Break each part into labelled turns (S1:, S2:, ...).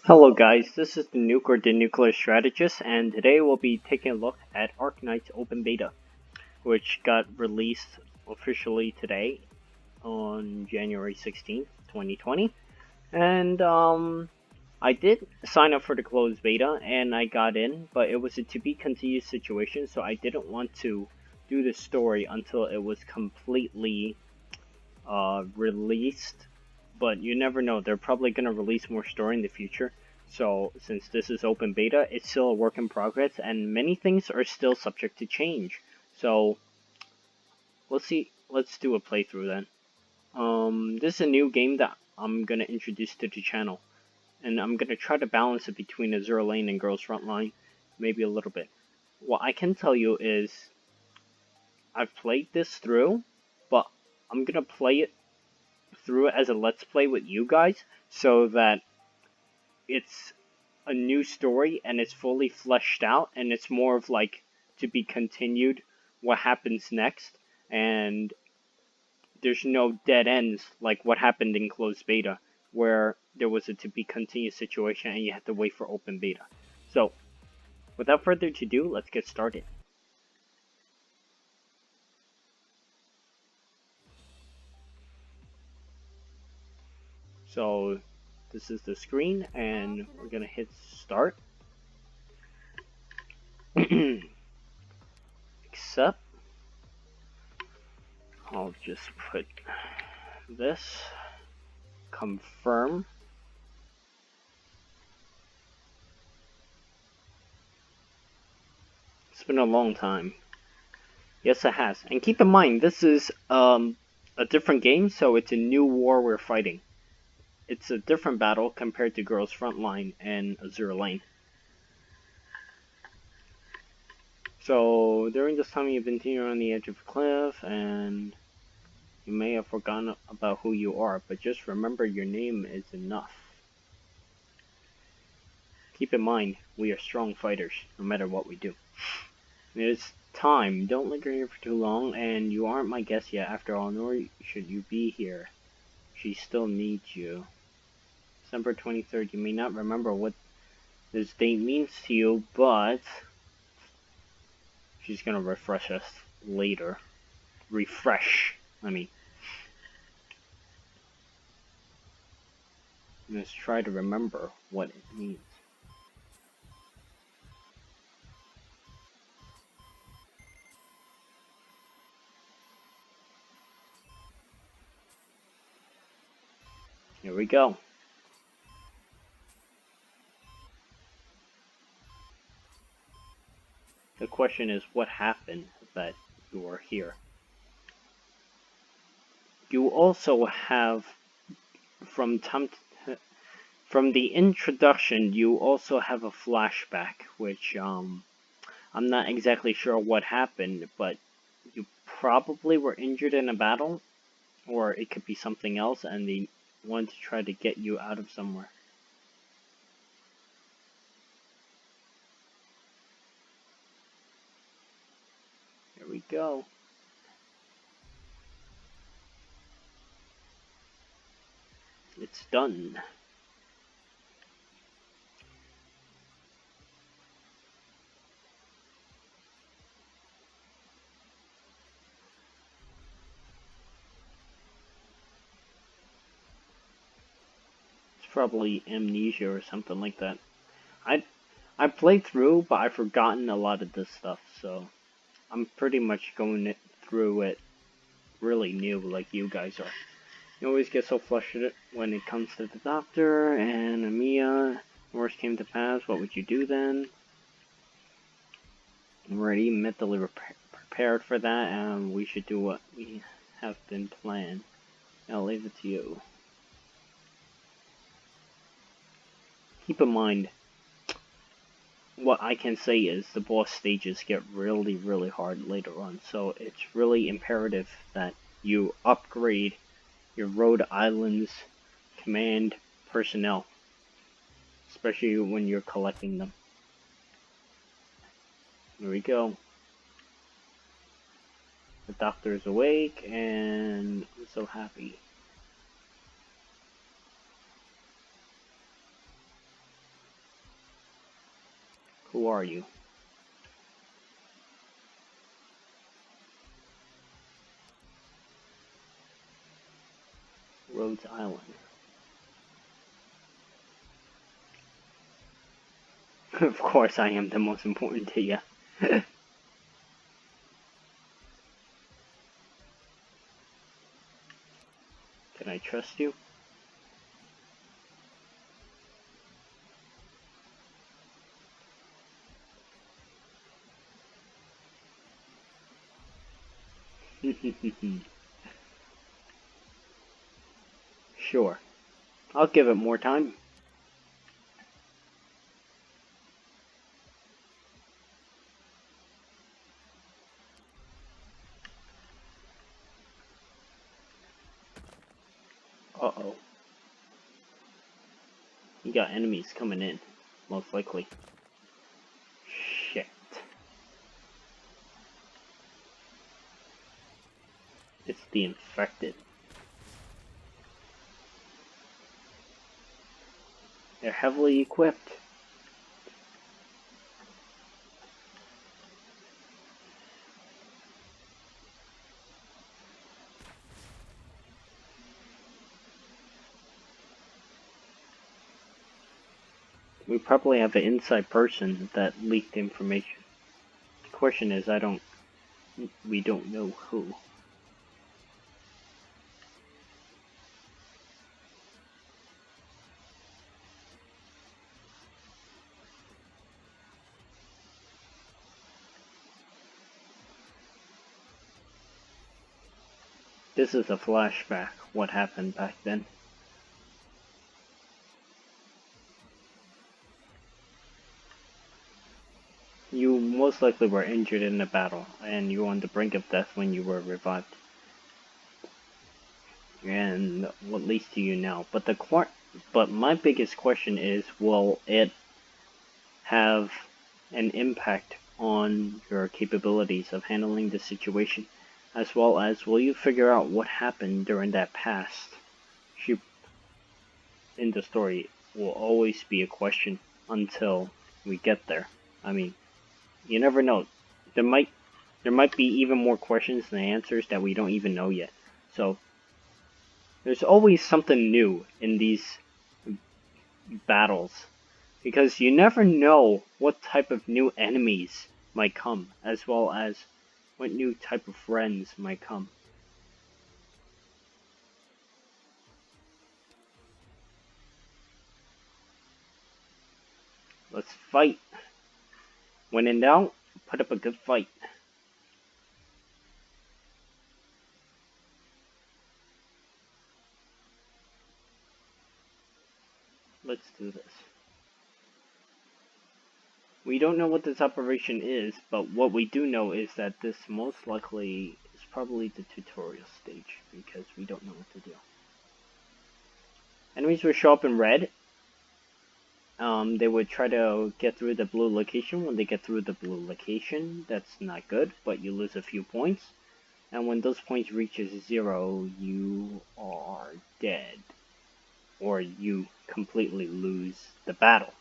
S1: Hello guys, this is the Nuke or the Nuclear Strategist, and today we'll be taking a look at Arknights Open Beta, which got released officially today on January 16th, 2020. And I did sign up for the closed beta and I got in, but it was a to be continued situation, so I didn't want to do the story until it was completely released. But you never know, they're probably going to release more story in the future. So since this is open beta, it's still a work in progress and many things are still subject to change. So let's do a playthrough then. This is a new game that I'm going to introduce to the channel, and I'm going to try to balance it between Azure Lane and Girls Frontline, maybe a little bit. What I can tell you is I've played this through, but I'm going to play it through it as a let's play with you guys so that it's a new story and it's fully fleshed out and it's more of like to be continued what happens next, and there's no dead ends like what happened in closed beta where there was a to be continued situation and you had to wait for open beta. So without further ado, let's get started. So this is the screen and we're gonna hit start. Accept. I'll just put this, confirm. It's been a long time. Yes, it has. And keep in mind, this is a different game, so it's a new war we're fighting. It's a different battle compared to Girls Frontline and Azure Lane. So during this time, you've been teetering on the edge of a cliff, and you may have forgotten about who you are, but just remember your name is enough. Keep in mind, we are strong fighters, no matter what we do. It's time. Don't linger here for too long, and you aren't my guest yet after all, nor should you be here. She still needs you. December 23rd, you may not remember what this date means to you, but she's gonna refresh us later. Let's try to remember what it means. Here we go. The question is, what happened that you are here? You also have, from the introduction, you also have a flashback, which I'm not exactly sure what happened, but you probably were injured in a battle, or it could be something else, and they wanted to try to get you out of somewhere. Here we go. It's done. It's probably amnesia or something like that. I played through, but I've forgotten a lot of this stuff, so I'm pretty much going through it really new, like you guys are. You always get so flustered when it comes to the doctor and Amia. Worst came to pass, what would you do then? I'm already mentally prepared for that, and we should do what we have been planned. I'll leave it to you. Keep in mind, what I can say is the boss stages get really, really hard later on, so it's really imperative that you upgrade your Rhode Island's command personnel, especially when you're collecting them. Here we go. The doctor is awake, and I'm so happy. Who are you? Rhodes Island. Of course I am the most important to you. Can I trust you? Sure. I'll give it more time. Uh-oh. You got enemies coming in. Most likely. Shit. It's the infected. They're heavily equipped. We probably have an inside person that leaked information. The question is, we don't know who. This is a flashback, what happened back then. You most likely were injured in the battle, and you were on the brink of death when you were revived. And what leads to you now? But my biggest question is, will it have an impact on your capabilities of handling the situation, as well as will you figure out what happened during that past? In the story will always be a question until we get there. I mean, you never know. There might be even more questions than answers that we don't even know yet. So there's always something new in these battles, because you never know what type of new enemies might come, as well as what new type of friends might come. Let's fight. When in doubt, put up a good fight. Let's do this. We don't know what this operation is, but what we do know is that this most likely is probably the tutorial stage, because we don't know what to do. Enemies will show up in red. They would try to get through the blue location. When they get through the blue location, that's not good, but you lose a few points. And when those points reaches 0, you are dead. Or you completely lose the battle.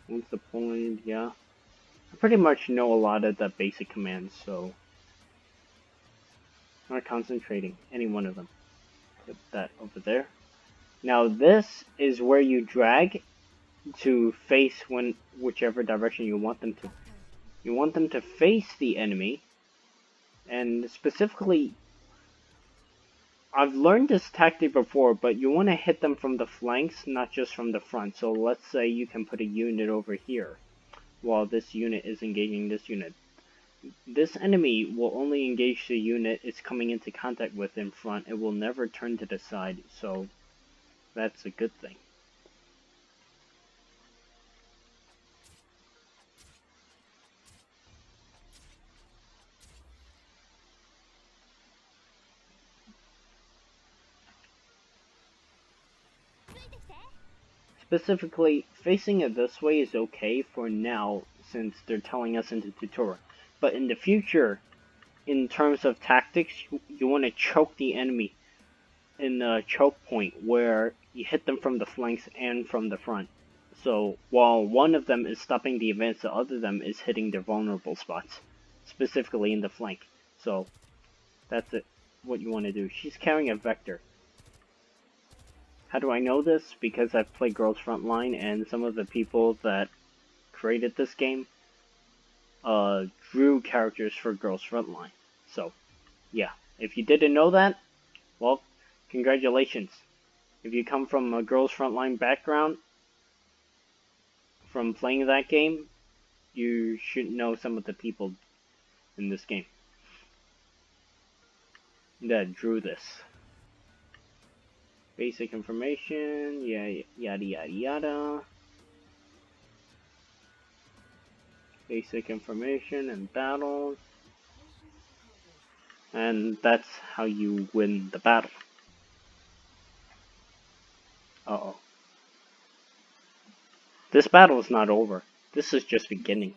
S1: What's the point? Yeah. I pretty much know a lot of the basic commands, so I'm not concentrating any one of them. Put that over there. Now this is where you drag to face whichever direction you want them to. You want them to face the enemy, and specifically, I've learned this tactic before, but you want to hit them from the flanks, not just from the front. So let's say you can put a unit over here, while this unit is engaging this unit. This enemy will only engage the unit it's coming into contact with in front. It will never turn to the side, so that's a good thing. Specifically, facing it this way is okay for now, since they're telling us in the tutorial. But in the future, in terms of tactics, you want to choke the enemy in the choke point, where you hit them from the flanks and from the front. So while one of them is stopping the advance, the other of them is hitting their vulnerable spots, specifically in the flank. So that's it. What you want to do. She's carrying a vector. How do I know this? Because I've played Girls Frontline, and some of the people that created this game drew characters for Girls Frontline. So, yeah. If you didn't know that, well, congratulations. If you come from a Girls Frontline background, from playing that game, you should know some of the people in this game that drew this. Basic information, yeah, yada yada yada. Basic information and battles. And that's how you win the battle. Uh-oh. This battle is not over. This is just beginning.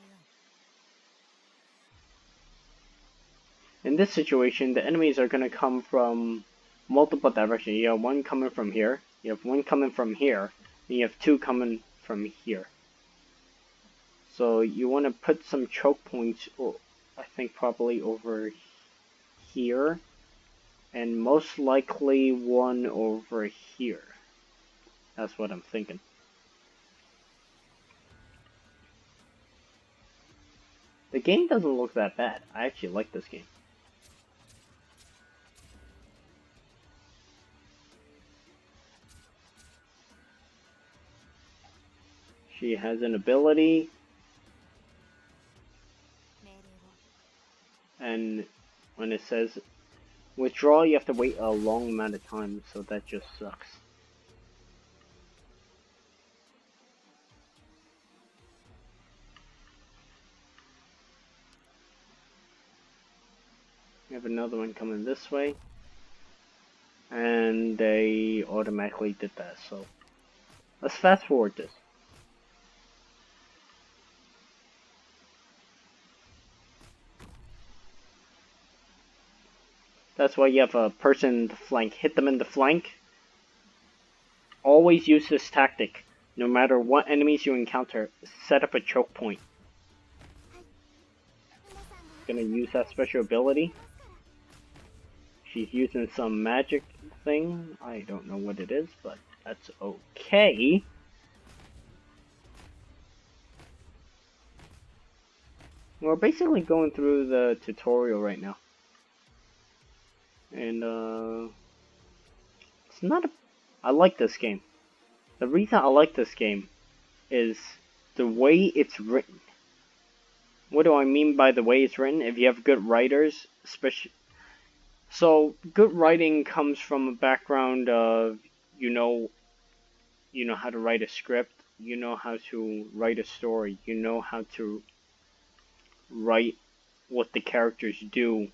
S1: In this situation, the enemies are going to come from multiple directions. You have one coming from here, you have one coming from here, and you have two coming from here. So you want to put some choke points, I think probably over here, and most likely one over here. That's what I'm thinking. The game doesn't look that bad. I actually like this game. She has an ability, and when it says withdraw, you have to wait a long amount of time, so that just sucks. We have another one coming this way, and they automatically did that, so let's fast forward this. That's why you have a person in the flank. Hit them in the flank. Always use this tactic. No matter what enemies you encounter, set up a choke point. Gonna use that special ability. She's using some magic thing. I don't know what it is, but that's okay. We're basically going through the tutorial right now. And, it's not a... I like this game. The reason I like this game is the way it's written. What do I mean by the way it's written? If you have good writers, especially... So, good writing comes from a background of, you know how to write a script, you know how to write a story, you know how to write what the characters do,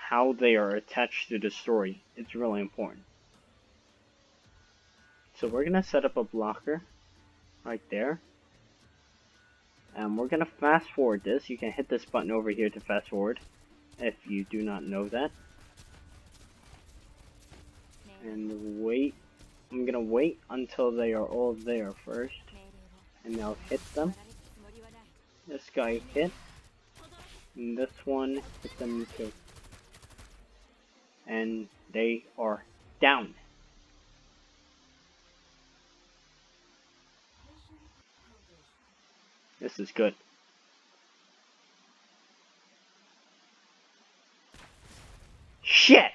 S1: how they are attached to the story. It's really important. So we're going to set up a blocker right there. And we're going to fast forward this. You can hit this button over here to fast forward if you do not know that. And wait. I'm going to wait until they are all there first. And I'll hit them. This guy hit. And this one hit them too. And they are down. This is good. Shit!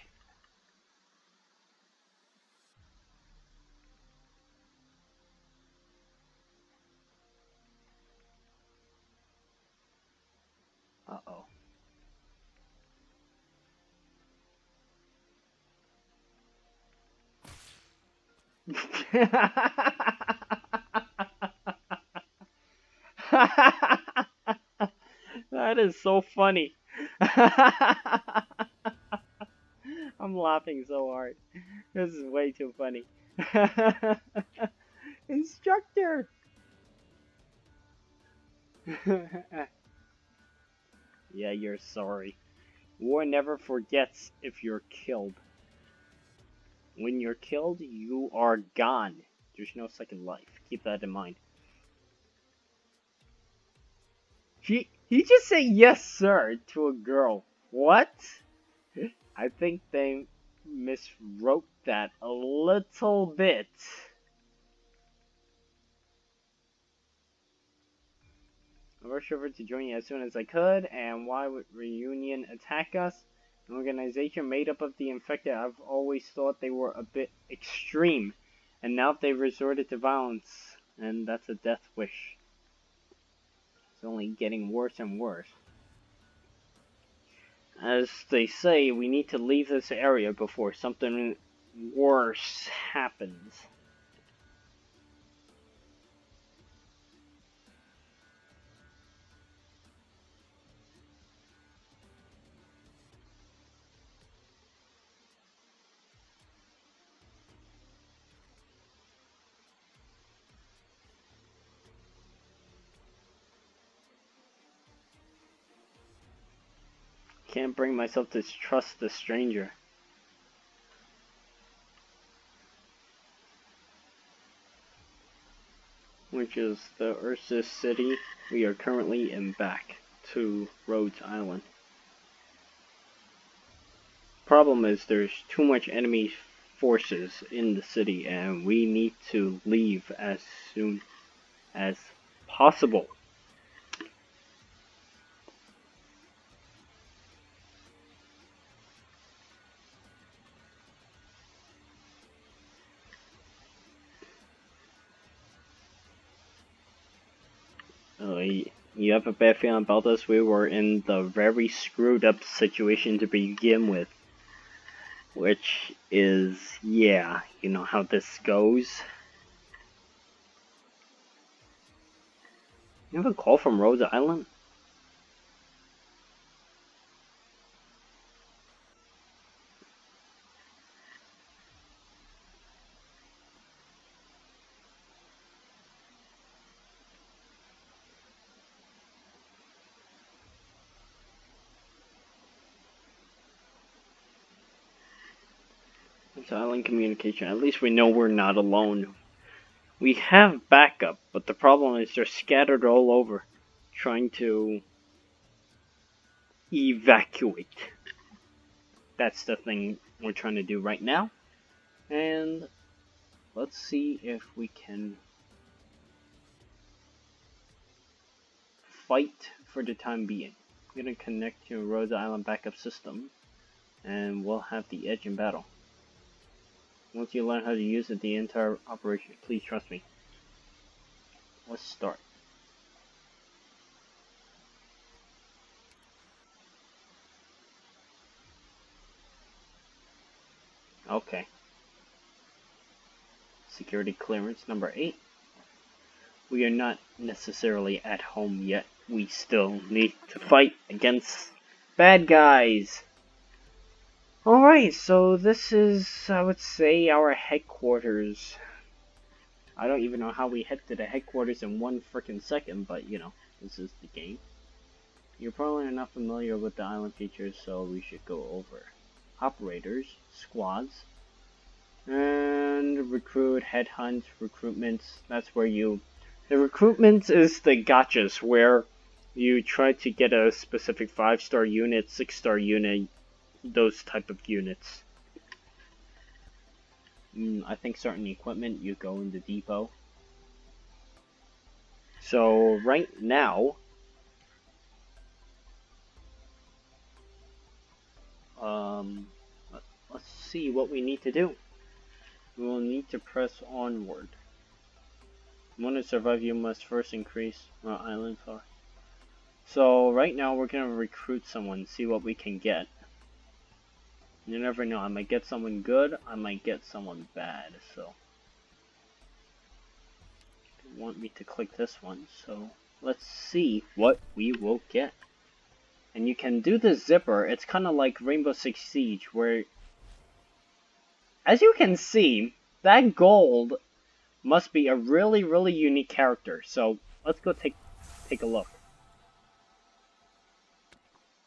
S1: Uh-oh. That is so funny. I'm laughing so hard. This is way too funny. Instructor! Yeah, you're sorry. War never forgets if you're killed. When you're killed, you are gone. There's no second life. Keep that in mind. He just said yes, sir, to a girl. What? I think they miswrote that a little bit. I rushed over to join you as soon as I could, and why would Reunion attack us? An organization made up of the infected. I've always thought they were a bit extreme, and now they've resorted to violence, and that's a death wish. It's only getting worse and worse. As they say, we need to leave this area before something worse happens. Can't bring myself to trust the stranger. Which is the Ursus city. We are currently in back to Rhodes Island. Problem is there's too much enemy forces in the city and we need to leave as soon as possible. You have a bad feeling about this? We were in the very screwed up situation to begin with. Which is, yeah, you know how this goes. You have a call from Rhodes Island? It's island communication. At least we know we're not alone. We have backup, but the problem is they're scattered all over, trying to evacuate. That's the thing we're trying to do right now. And let's see if we can fight for the time being. I'm gonna connect to Rhodes Island backup system, and we'll have the edge in battle. Once you learn how to use it, the entire operation, please trust me. Let's start. Okay. Security clearance number 8. We are not necessarily at home yet. We still need to fight against bad guys. Alright, so this is, I would say, our headquarters. I don't even know how we head to the headquarters in 1 frickin' second, but you know, this is the game. You're probably not familiar with the island features, so we should go over. Operators, squads, and recruit, headhunt, recruitments. That's where you... The recruitment is the gotchas, where you try to get a specific 5-star unit, 6-star unit, those type of units. I think certain equipment you go in the depot. So right now, let's see what we need to do. We will need to press onward. In order to survive, you must first increase our island far. So right now we're gonna recruit someone, see what we can get. You never know, I might get someone good, I might get someone bad, so. They want me to click this one, so let's see what we will get. And you can do the zipper, it's kinda like Rainbow Six Siege, where, as you can see, that gold must be a really, really unique character, so let's go take a look.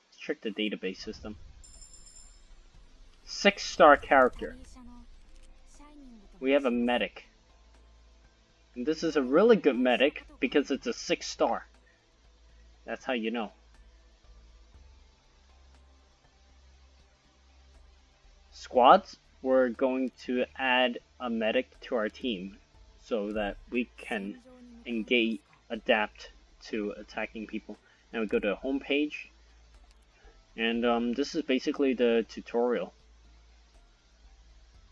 S1: Let's check the database system. 6-star character. We have a medic. And this is a really good medic because it's a 6-star. That's how you know. Squads, we're going to add a medic to our team so that we can engage, adapt to attacking people. And we go to the home page, and this is basically the tutorial.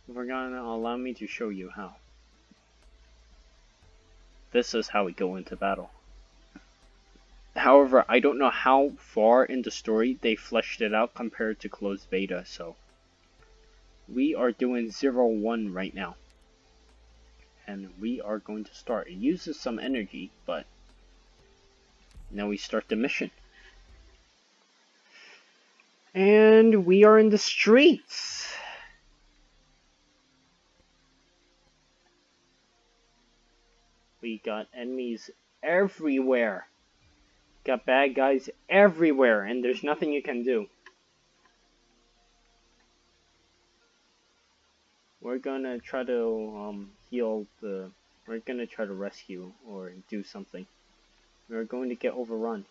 S1: We're gonna allow me to show you how. This is how we go into battle. However, I don't know how far in the story they fleshed it out compared to closed beta, so we are doing 0-1 right now. And we are going to start. It uses some energy, but now we start the mission. And we are in the streets. We got enemies everywhere. Got bad guys everywhere, and there's nothing you can do. We're gonna try to heal the... We're gonna try to rescue or do something. We're going to get overrun.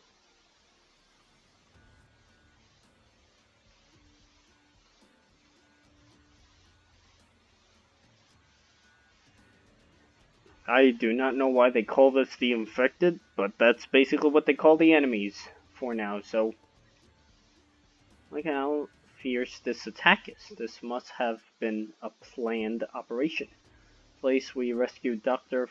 S1: I do not know why they call this the infected, but that's basically what they call the enemies for now, so... Look how fierce this attack is. This must have been a planned operation. Place we rescued Doctor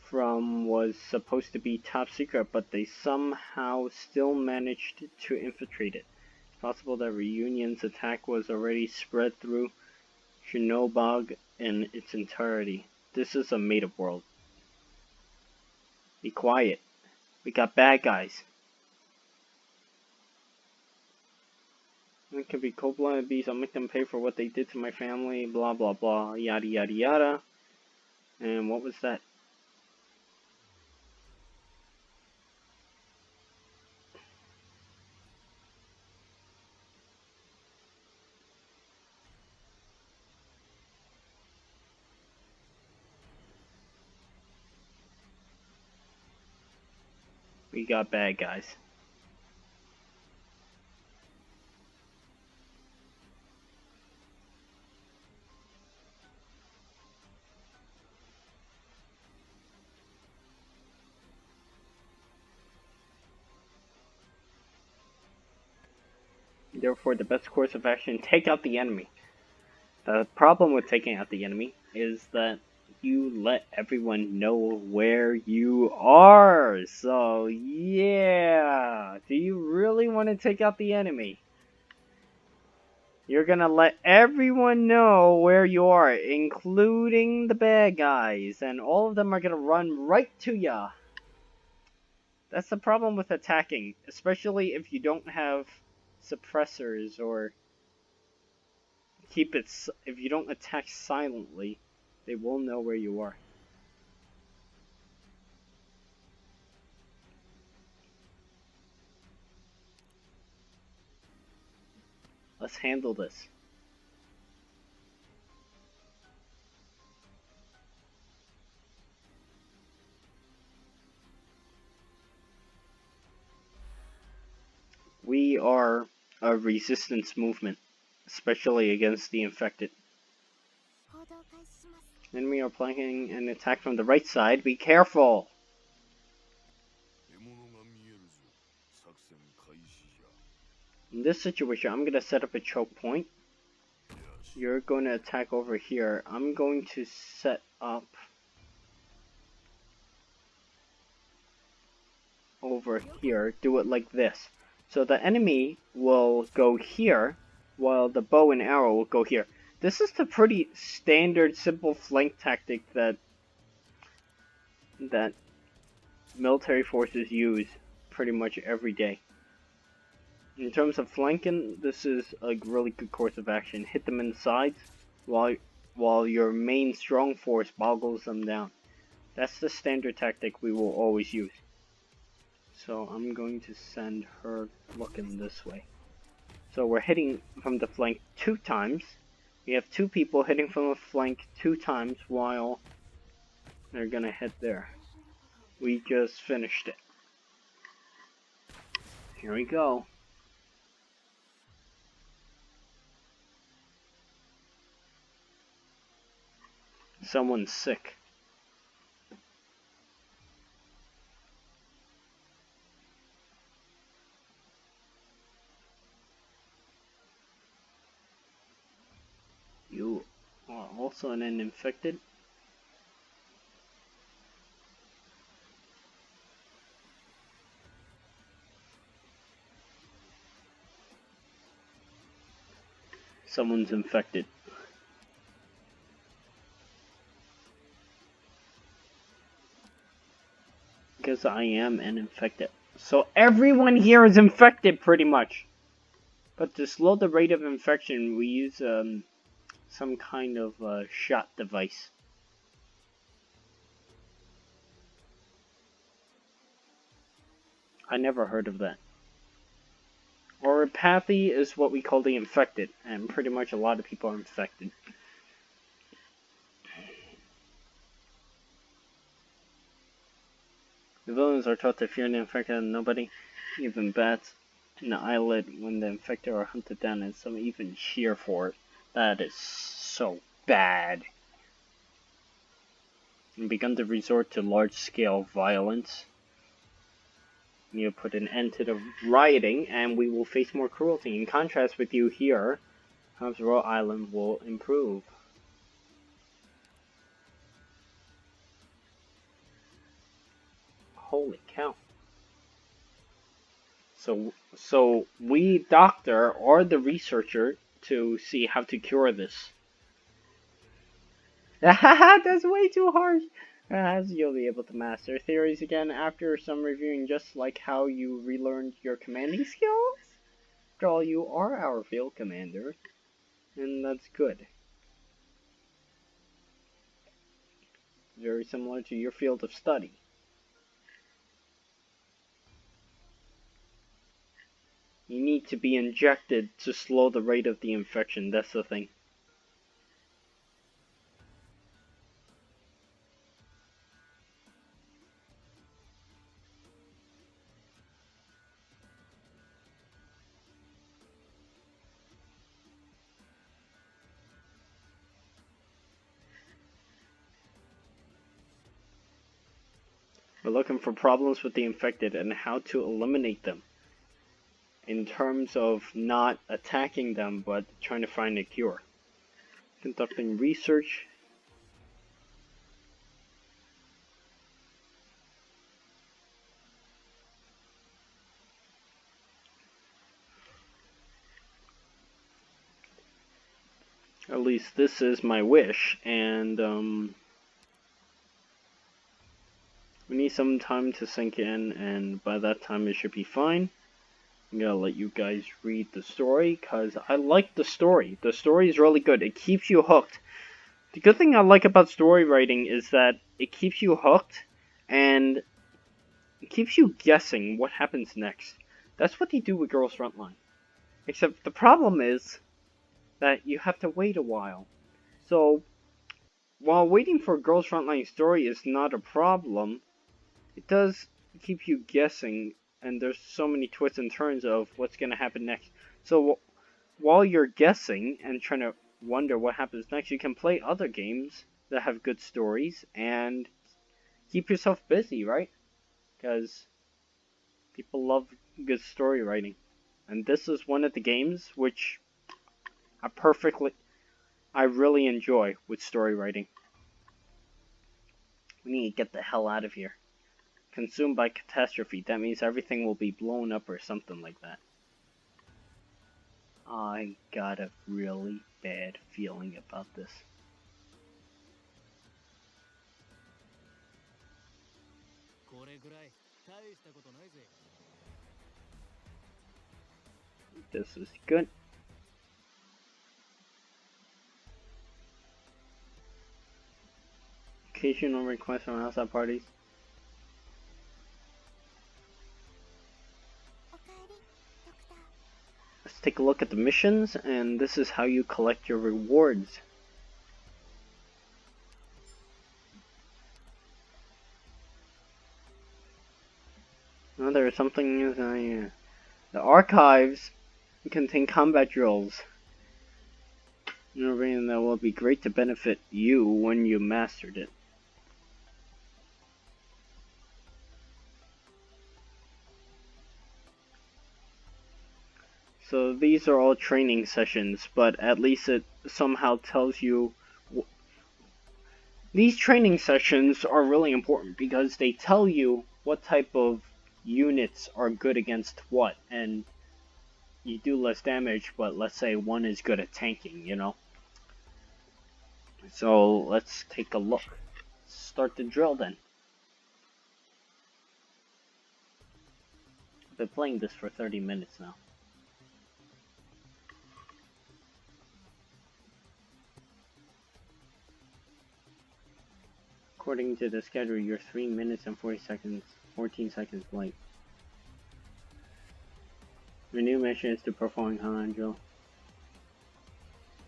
S1: from was supposed to be top secret, but they somehow still managed to infiltrate it. It's possible that Reunion's attack was already spread through Chernobyl in its entirety. This is a made-up world. Be quiet. We got bad guys. It could be cold-blooded beasts. I'll make them pay for what they did to my family. Blah, blah, blah. Yada, yada, yada. And what was that? We got bad guys. Therefore, the best course of action, take out the enemy. The problem with taking out the enemy is that you let everyone know where you are. So, yeah. Do you really want to take out the enemy? You're gonna let everyone know where you are, including the bad guys, and all of them are gonna run right to ya. That's the problem with attacking, especially if you don't have suppressors or if you don't attack silently, they will know where you are. Let's handle this. We are a resistance movement, especially against the infected. Enemy are planning an attack from the right side. Be careful! In this situation, I'm going to set up a choke point. You're going to attack over here. I'm going to set up over here. Do it like this. So the enemy will go here, while the bow and arrow will go here. This is the pretty standard, simple flank tactic that military forces use pretty much every day. In terms of flanking, this is a really good course of action. Hit them in the sides while your main strong force boggles them down. That's the standard tactic we will always use. So I'm going to send her looking this way. So we're hitting from the flank 2 times. We have 2 people hitting from the flank 2 times while They're gonna head there. We just finished it. Here we go. Someone's sick. You are also an infected. Someone's infected. Because I am an infected. So everyone here is infected pretty much. But to slow the rate of infection, we use some kind of shot device. I never heard of that. Oropathy is what we call the infected, and pretty much a lot of people are infected. The villains are taught to fear the infected and nobody, even bats, in the eyelid when the infected are hunted down, and some even cheer for it. That is so bad. And begun to resort to large-scale violence. You put an end to the rioting, and we will face more cruelty. In contrast with you here, perhaps Royal Island will improve. Holy cow. So we doctor or the researcher to see how to cure this. That's way too harsh. As you'll be able to master theories again after some reviewing, just like how you relearned your commanding skills. After all, you are our field commander, and that's good. Very similar to your field of study. You need to be injected to slow the rate of the infection, that's the thing. We're looking for problems with the infected and how to eliminate them. In terms of not attacking them, but trying to find a cure. Conducting research. At least this is my wish, and we need some time to sink in, and by that time it should be fine. I'm gonna let you guys read the story, because I like the story. The story is really good. It keeps you hooked. The good thing I like about story writing is that it keeps you hooked, and it keeps you guessing what happens next. That's what they do with Girls Frontline. Except the problem is that you have to wait a while. So, while waiting for Girls Frontline story is not a problem, it does keep you guessing, and there's so many twists and turns of what's going to happen next. So, while you're guessing and trying to wonder what happens next, you can play other games that have good stories and keep yourself busy, right? Because people love good story writing. And this is one of the games which I really enjoy with story writing. We need to get the hell out of here. Consumed by catastrophe. That means everything will be blown up or something like that. I got a really bad feeling about this. This is good. Occasional requests from outside parties. Let's take a look at the missions, and this is how you collect your rewards. Oh, there is something. The archives contain combat drills. And that will be great to benefit you when you mastered it. So these are all training sessions, but at least it somehow tells you. These training sessions are really important because they tell you what type of units are good against what, and you do less damage, but let's say one is good at tanking, you know? So let's take a look. Start the drill then. I've been playing this for 30 minutes now. According to the schedule, you're 3 minutes and 14 seconds late. Your new mission is to perform Han drill.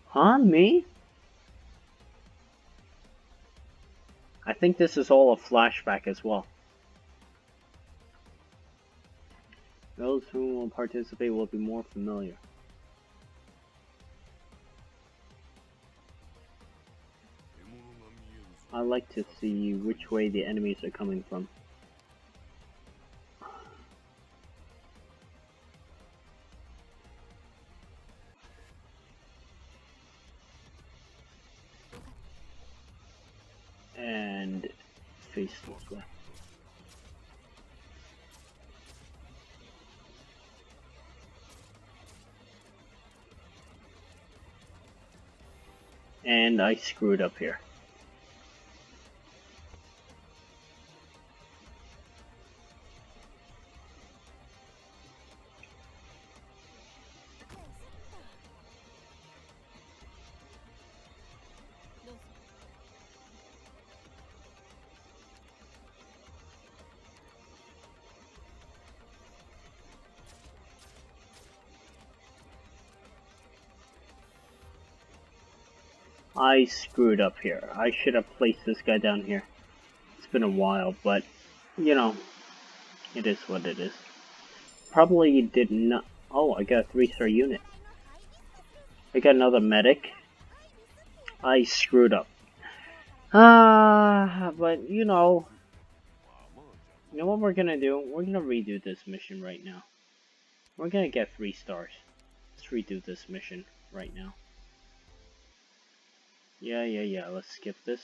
S1: Huh? Me? I think this is all a flashback as well. Those who will participate will be more familiar. I like to see which way the enemies are coming from. And face this way. And I screwed up here. I screwed up here. I should have placed this guy down here. It's been a while, but, you know, it is what it is. Probably did not... Oh, I got a 3-star unit. I got another medic. I screwed up. But, you know what we're gonna do? We're gonna redo this mission right now. We're gonna get 3 stars. Let's redo this mission right now. Yeah, let's skip this.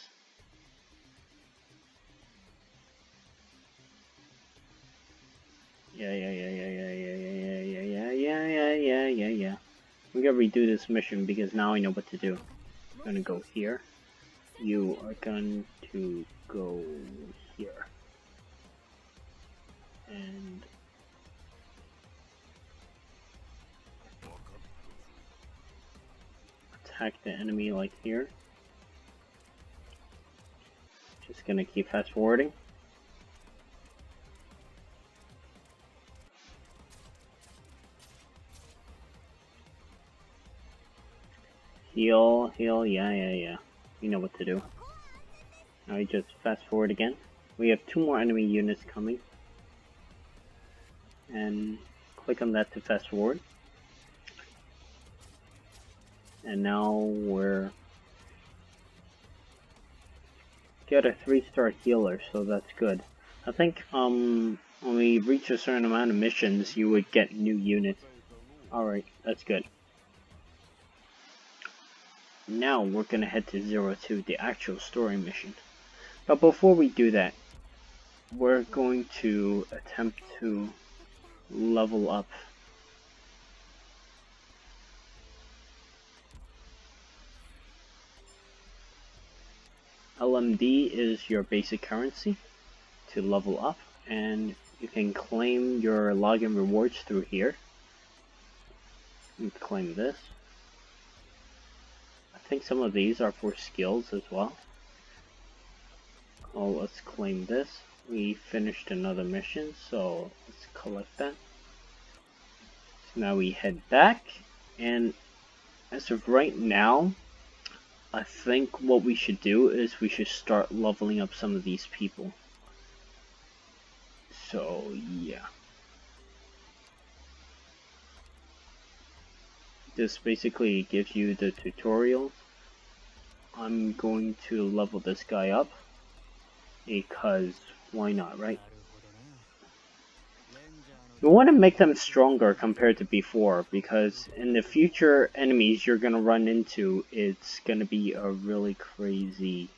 S1: Yeah. We're gonna redo this mission because now I know what to do. I'm gonna go here. You are going to go here. And attack the enemy like here. Just gonna keep fast forwarding. Heal, yeah. You know what to do. Now we just fast forward again. We have 2 more enemy units coming. And click on that to fast forward. And now we're get a 3-star healer, so that's good. I think when we reach a certain amount of missions, you would get new units. Alright, that's good. Now we're gonna head to 02, the actual story mission. But before we do that, we're going to attempt to level up. LMD is your basic currency to level up, and you can claim your login rewards through here. You can claim this. I think some of these are for skills as well. Oh, let's claim this. We finished another mission, so let's collect that. So now we head back, and as of right now, I think what we should do is we should start leveling up some of these people. So, yeah. This basically gives you the tutorial. I'm going to level this guy up because why not, right? You want to make them stronger compared to before, because in the future enemies you're going to run into, it's going to be a really crazy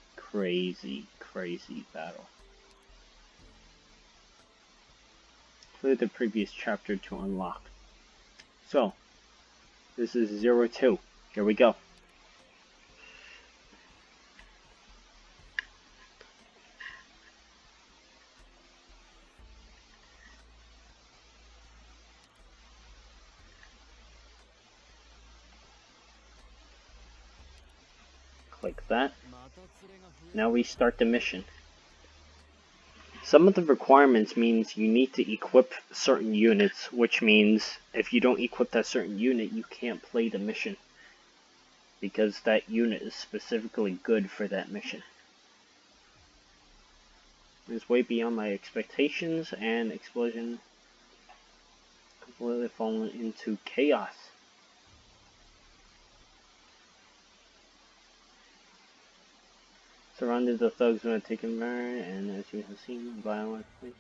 S1: battle. Clear the previous chapter to unlock. So, this is 02. Here we go. Click that. Now we start the mission. Some of the requirements means you need to equip certain units, which means if you don't equip that certain unit, you can't play the mission, because that unit is specifically good for that mission. It's way beyond my expectations, and explosion completely fallen into chaos. Surrounded the thugs when taken burn, and as you have seen, violently.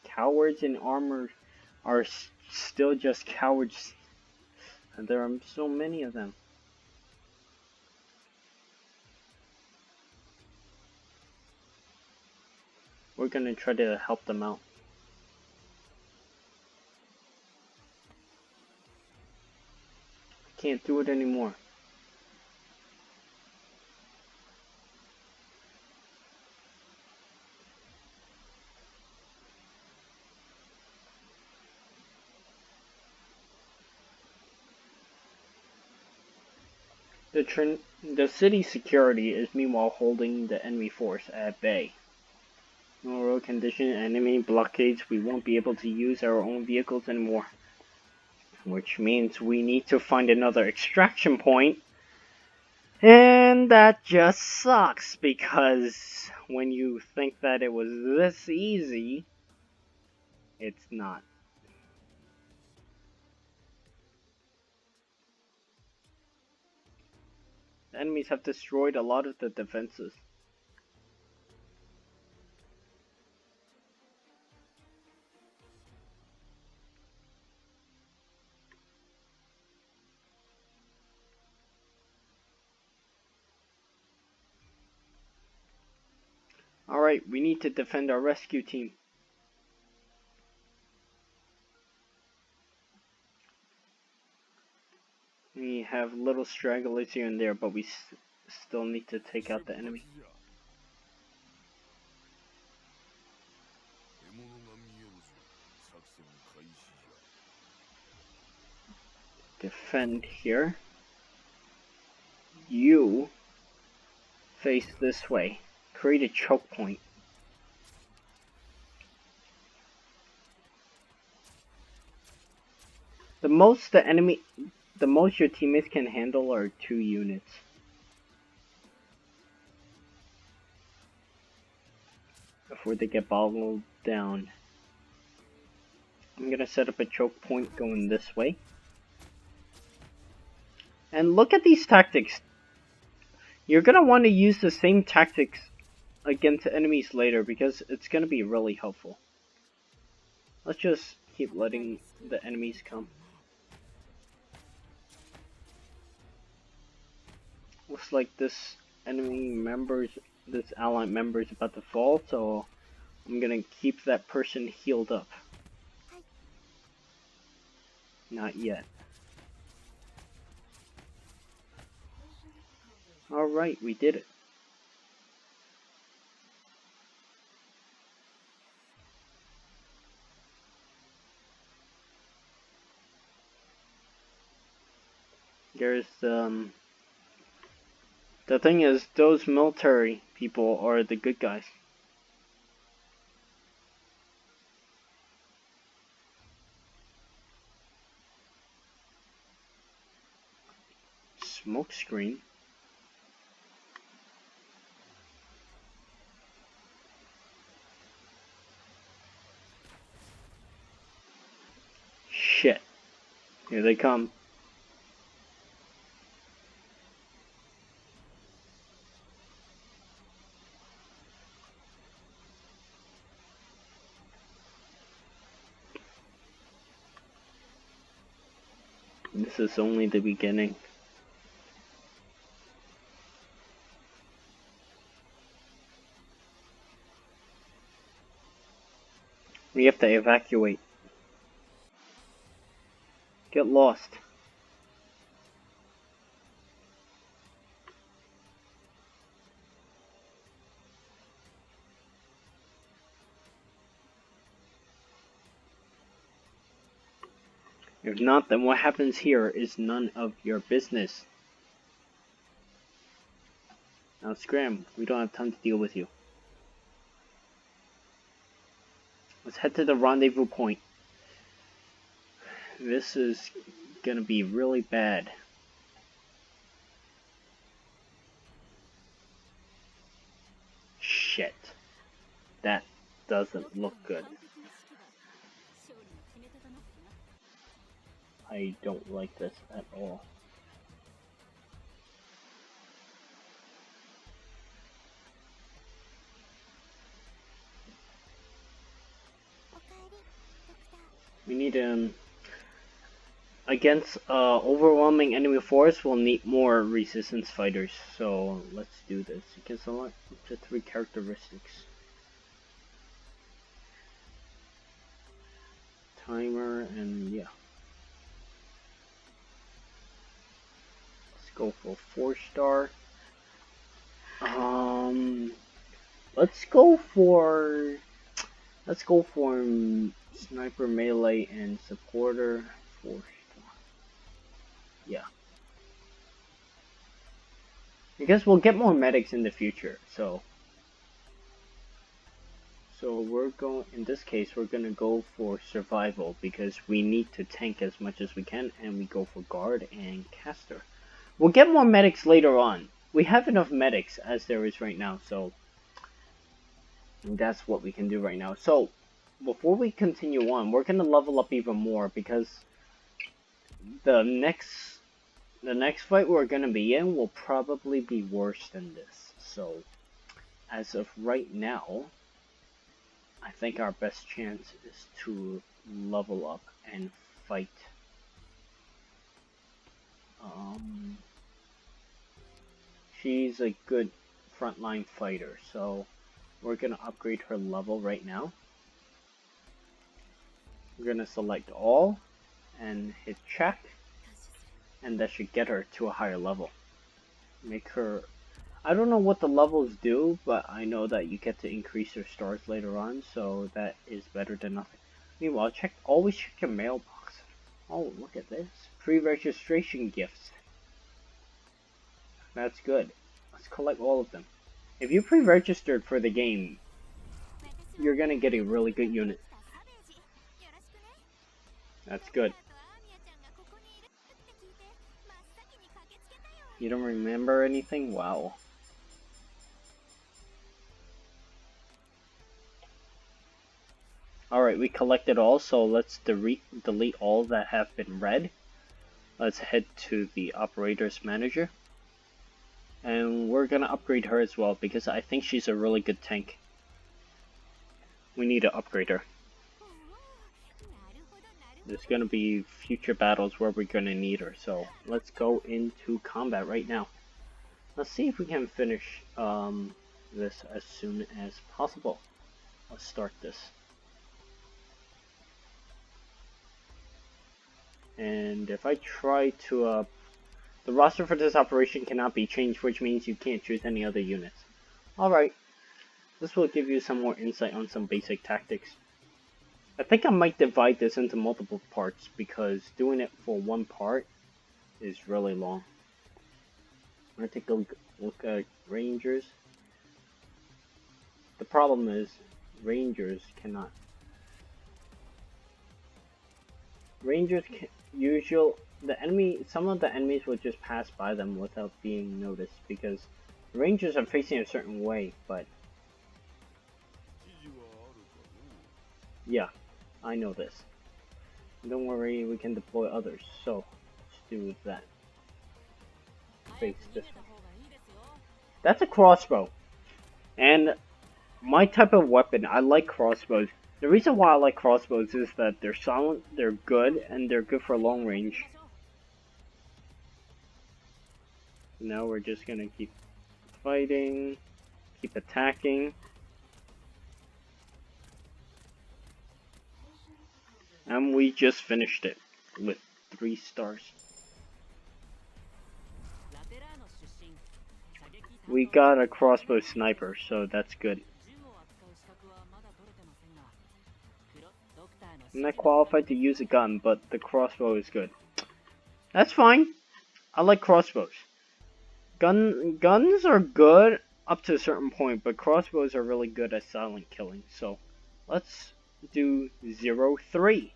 S1: Cowards in armor are still just cowards, and there are so many of them. We're gonna try to help them out. I can't do it anymore. The city security is meanwhile holding the enemy force at bay. No road condition, enemy blockades, we won't be able to use our own vehicles anymore. Which means we need to find another extraction point. And that just sucks, because when you think that it was this easy, it's not. The enemies have destroyed a lot of the defenses. Alright, we need to defend our rescue team. We have little stragglers here and there, but we still need to take out the enemy. Defend here. You face this way. Create a choke point. The most your teammates can handle are 2 units. Before they get boggled down. I'm gonna set up a choke point going this way. And look at these tactics. You're gonna want to use the same tactics against enemies later, because it's gonna be really helpful. Let's just keep letting the enemies come. Looks like this allied member is about to fall, so I'm gonna keep that person healed up. Not yet. Alright, we did it. There's the thing is, those military people are the good guys. Smoke screen. Here they come. This is only the beginning. We have to evacuate. Get lost. If not, then what happens here is none of your business. Now scram, we don't have time to deal with you. Let's head to the rendezvous point. This is gonna be really bad. Shit. That doesn't look good. I don't like this at all. We need against overwhelming enemy force, we'll need more resistance fighters. So let's do this. You can select up to 3 characteristics. Timer and yeah. Let's go for 4-star. Let's go for sniper, melee, and supporter. 4-star. Yeah. Because we'll get more medics in the future, so we're going, in this case, we're gonna go for survival because we need to tank as much as we can, and we go for guard and caster. We'll get more medics later on. We have enough medics as there is right now, so that's what we can do right now. So before we continue on, we're gonna level up even more because the next fight we're gonna be in will probably be worse than this. So as of right now, I think our best chance is to level up and fight. She's a good frontline fighter, so we're gonna upgrade her level right now. We're gonna select all and hit check, and that should get her to a higher level. Make her, I don't know what the levels do, but I know that you get to increase your stars later on, so that is better than nothing. Meanwhile, always check your mailbox. Oh, look at this. Pre-registration gifts. That's good. Let's collect all of them. If you pre-registered for the game, you're gonna get a really good unit. That's good. You don't remember anything? Wow. Alright, we collected all, so let's delete all that have been read. Let's head to the operator's manager. And we're gonna upgrade her as well, because I think she's a really good tank. We need to upgrade her. There's gonna be future battles where we're gonna need her, so let's go into combat right now. Let's see if we can finish this as soon as possible. Let's start this. And if I try to, the roster for this operation cannot be changed, which means you can't choose any other units. Alright, this will give you some more insight on some basic tactics. I think I might divide this into multiple parts because doing it for one part is really long. I'm going to take a look at Rangers. The problem is Rangers cannot. Rangers can some of the enemies will just pass by them without being noticed because the Rangers are facing a certain way, but yeah, I know this. Don't worry, we can deploy others. So, let's do that. Face this one. That's a crossbow. And my type of weapon, I like crossbows. The reason why I like crossbows is that they're silent, they're good, and they're good for long range. Now we're just gonna keep fighting, keep attacking. And we just finished it with 3 stars. We got a crossbow sniper, so that's good. I'm not qualified to use a gun, but the crossbow is good. That's fine. I like crossbows. Guns are good up to a certain point, but crossbows are really good at silent killing. So let's do 0-3.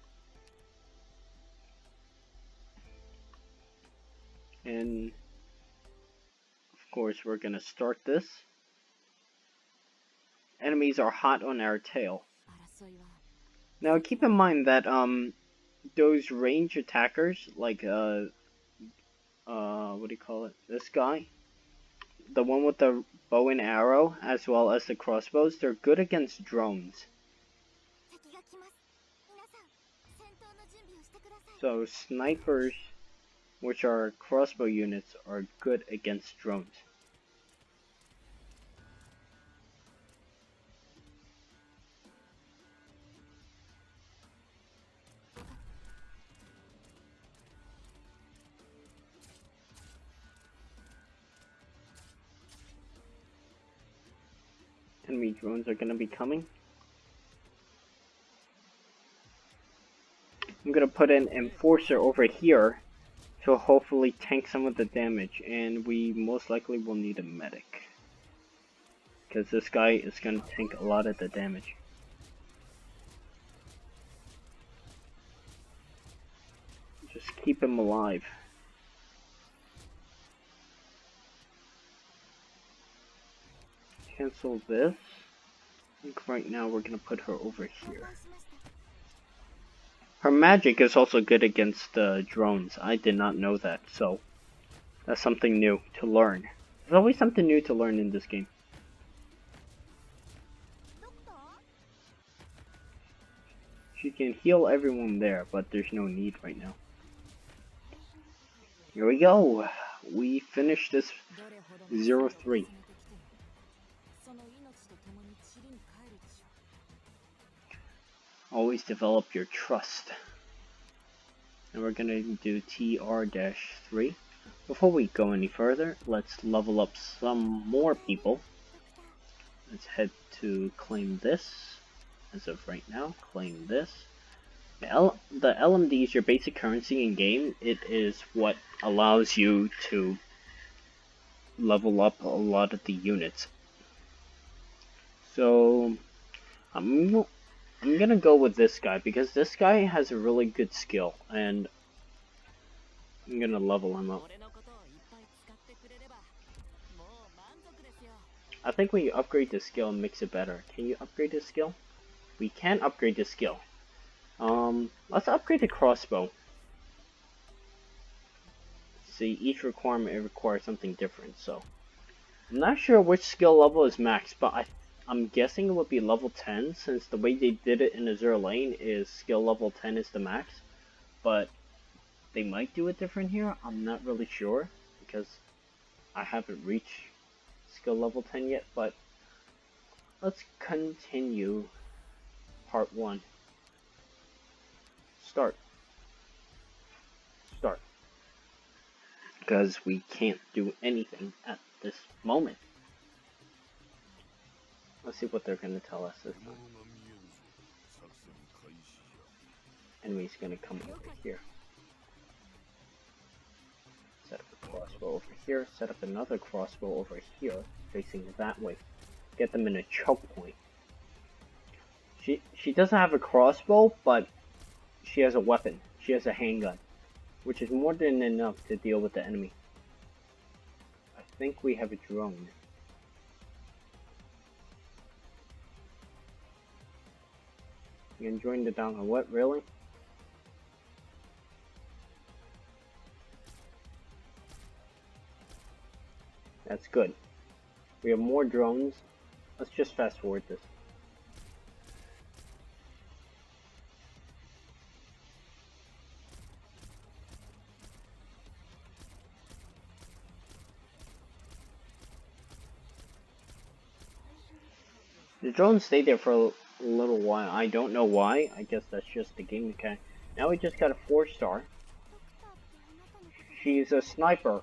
S1: And of course we're gonna start this. Enemies are hot on our tail. Now keep in mind that those range attackers, like what do you call it? This guy, the one with the bow and arrow, as well as the crossbows, they're good against drones. So snipers, which are crossbow units, are good against drones. Enemy drones are going to be coming. I'm going to put an enforcer over here to hopefully tank some of the damage, and we most likely will need a medic, because this guy is going to tank a lot of the damage. Just keep him alive. Cancel this. I think right now we're going to put her over here. Her magic is also good against drones. I did not know that, so that's something new to learn. There's always something new to learn in this game. She can heal everyone there, but there's no need right now. Here we go. We finished this 0-3. Always develop your trust. And we're gonna do TR-3. Before we go any further, let's level up some more people. Let's head to claim this. As of right now, claim this. The LMD is your basic currency in game. It is what allows you to level up a lot of the units. So I'm gonna go with this guy because this guy has a really good skill, and I'm gonna level him up. I think when you upgrade the skill, it makes it better. Can you upgrade the skill? We can upgrade the skill. Let's upgrade the crossbow. See, each requirement, it requires something different, so I'm not sure which skill level is max, but I'm guessing it would be level 10, since the way they did it in Azure Lane is skill level 10 is the max, but they might do it different here. I'm not really sure, because I haven't reached skill level 10 yet, but let's continue part 1. Start. Because we can't do anything at this moment. Let's see what they're going to tell us this time. Enemy's going to come over here. Set up a crossbow over here. Set up another crossbow over here, facing that way. Get them in a choke point. She doesn't have a crossbow, but she has a weapon. She has a handgun, which is more than enough to deal with the enemy. I think we have a drone. You enjoying the download? What, really? That's good. We have more drones. Let's just fast forward this. The drones stay there for a little while. I don't know why. I guess that's just the game mechanic. Now we just got a 4-star. She's a sniper.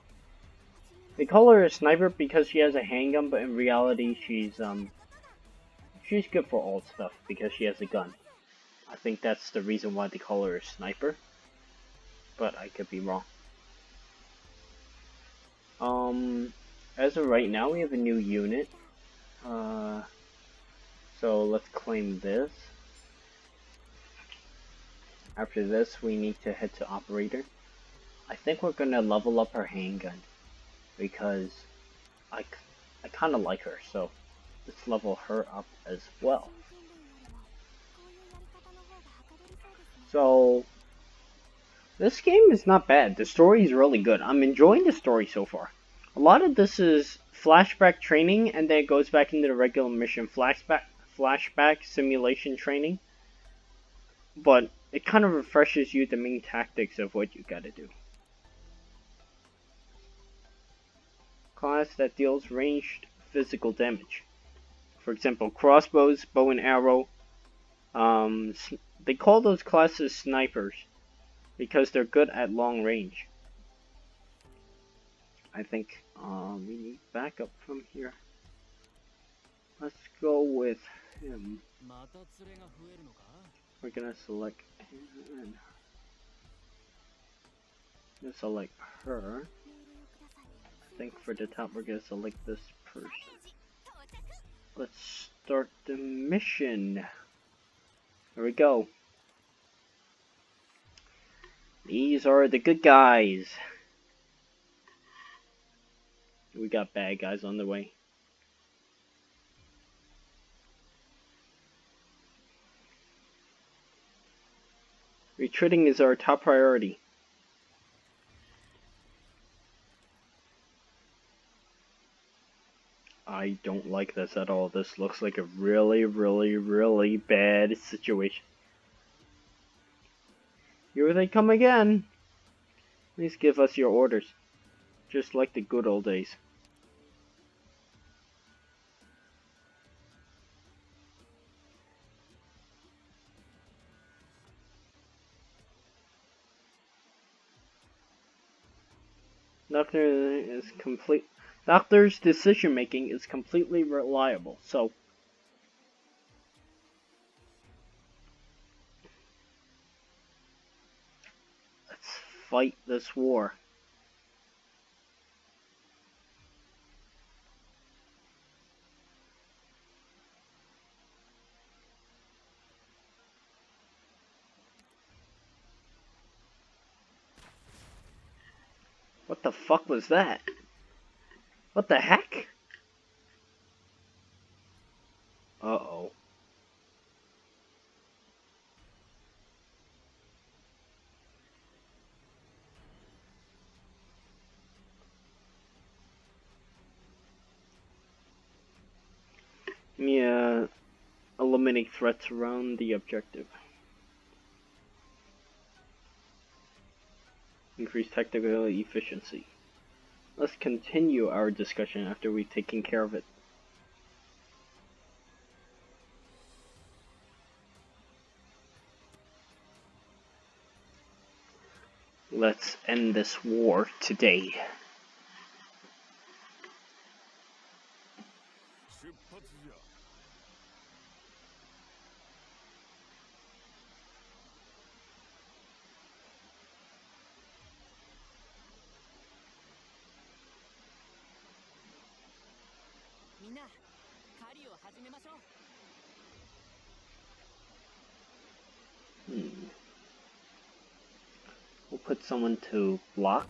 S1: They call her a sniper because she has a handgun, but in reality she's good for all stuff because she has a gun. I think that's the reason why they call her a sniper. But I could be wrong. As of right now we have a new unit. So let's claim this. After this, we need to head to Operator. I think we're gonna level up our handgun because I kind of like her, so let's level her up as well. So this game is not bad. The story is really good. I'm enjoying the story so far. A lot of this is flashback training, and then it goes back into the regular mission flashback simulation training. But it kind of refreshes you the main tactics of what you gotta do. Class that deals ranged physical damage. For example, crossbows, bow and arrow. They call those classes snipers because they're good at long range. I think we need backup from here. Let's go with him. We're gonna select him. Gonna select her. I think for the top we're gonna select this person. Let's start the mission. Here we go. These are the good guys. We got bad guys on the way. Retreating is our top priority. I don't like this at all. This looks like a really, really, really bad situation. Here they come again. Please give us your orders. Just like the good old days. Doctor's decision making is completely reliable, so let's fight this war. What the fuck was that? What the heck? Uh-oh. Yeah, eliminate threats around the objective. Increase technical efficiency. Let's continue our discussion after we've taken care of it. Let's end this war today. We'll put someone to block.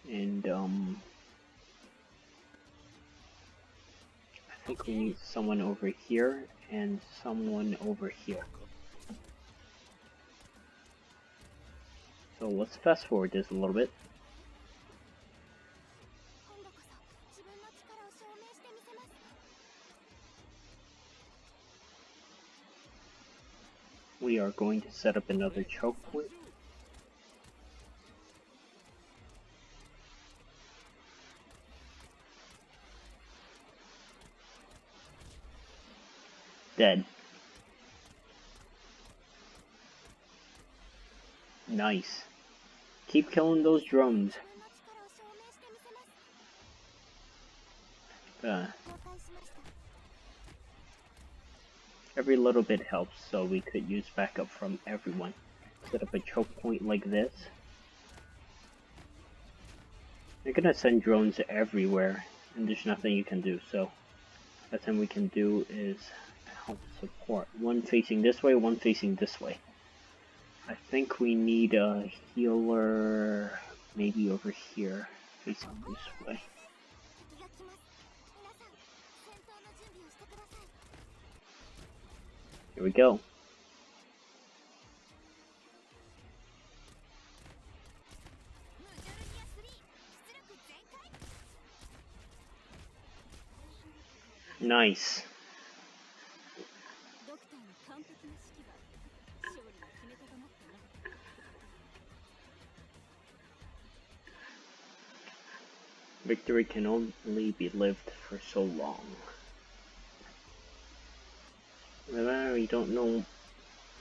S1: And I think we need someone over here and someone over here. So let's fast forward this a little bit. we are going to set up another choke point. Dead. Nice. Keep killing those drones. Every little bit helps, so we could use backup from everyone. Set up a choke point like this. They're gonna send drones everywhere, and there's nothing you can do, so nothing we can do is help support. One facing this way, one facing this way. I think we need a healer maybe over here, facing this way. Here we go. Nice. Victory can only be lived for so long. We don't know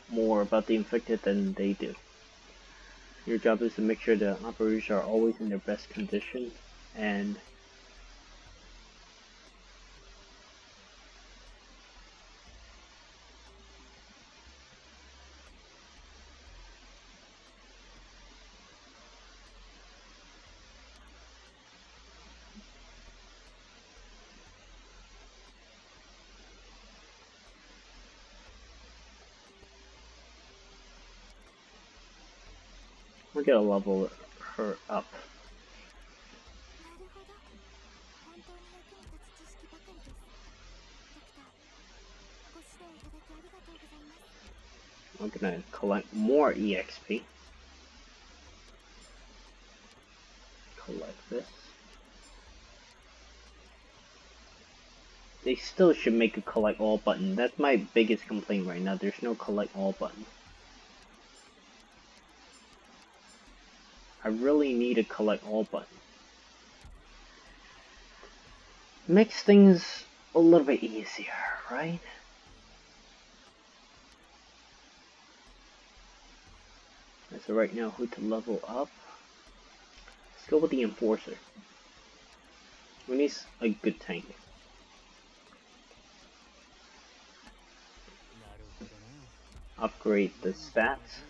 S1: more about the infected than they do. Your job is to make sure the operators are always in their best condition, and we're gonna level her up. I'm gonna collect more EXP. Collect this. They still should make a collect all button. That's my biggest complaint right now. There's no collect all button. I really need a collect all button. Makes things a little bit easier, right? So right now, who to level up? Let's go with the Enforcer. We need a good tank. Upgrade the stats.